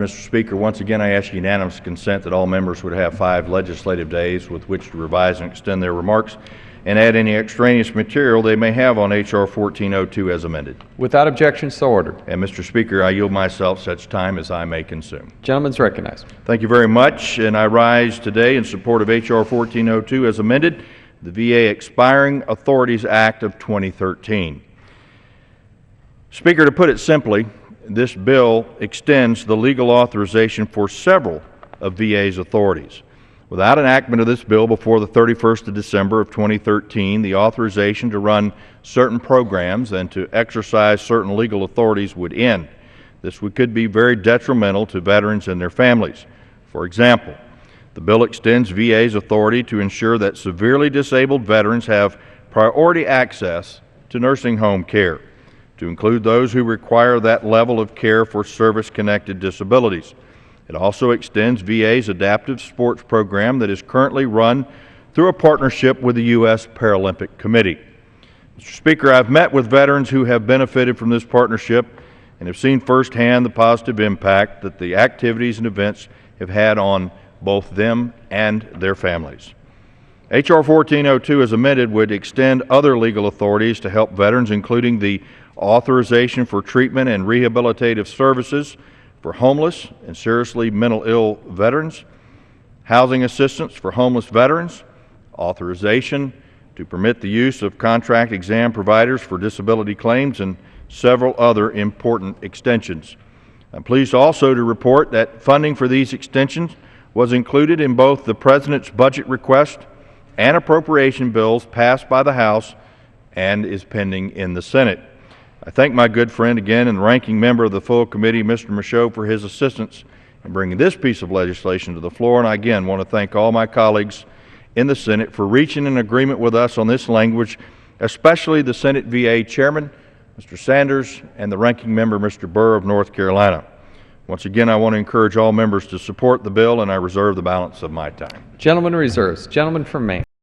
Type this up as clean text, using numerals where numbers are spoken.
Mr. Speaker. Once again, I ask unanimous consent that all members would have 5 legislative days with which to revise and extend their remarks and add any extraneous material they may have on H.R. 1402 as amended. Without objection, so ordered. And, Mr. Speaker, I yield myself such time as I may consume. Gentleman's recognized. Thank you very much, and I rise today in support of H.R. 1402 as amended, the VA Expiring Authorities Act of 2013. Speaker, to put it simply, this bill extends the legal authorization for several of VA's authorities. Without enactment of this bill before the 31st of December of 2013, the authorization to run certain programs and to exercise certain legal authorities would end. This could be very detrimental to veterans and their families. For example, the bill extends VA's authority to ensure that severely disabled veterans have priority access to nursing home care, to include those who require that level of care for service-connected disabilities. It also extends VA's adaptive sports program that is currently run through a partnership with the U.S. Paralympic Committee. Mr. Speaker, I've met with veterans who have benefited from this partnership and have seen firsthand the positive impact that the activities and events have had on both them and their families. H.R. 1402 as amended would extend other legal authorities to help veterans, including the authorization for treatment and rehabilitative services for homeless and seriously mental ill veterans, housing assistance for homeless veterans, authorization to permit the use of contract exam providers for disability claims, and several other important extensions. I'm pleased also to report that funding for these extensions was included in both the President's budget request and appropriation bills passed by the House and is pending in the Senate. I thank my good friend again and the ranking member of the full committee, Mr. Michaud, for his assistance in bringing this piece of legislation to the floor. And I again want to thank all my colleagues in the Senate for reaching an agreement with us on this language, especially the Senate VA Chairman, Mr. Sanders, and the ranking member, Mr. Burr of North Carolina. Once again, I want to encourage all members to support the bill, and I reserve the balance of my time. Gentleman reserves. Gentleman from Maine.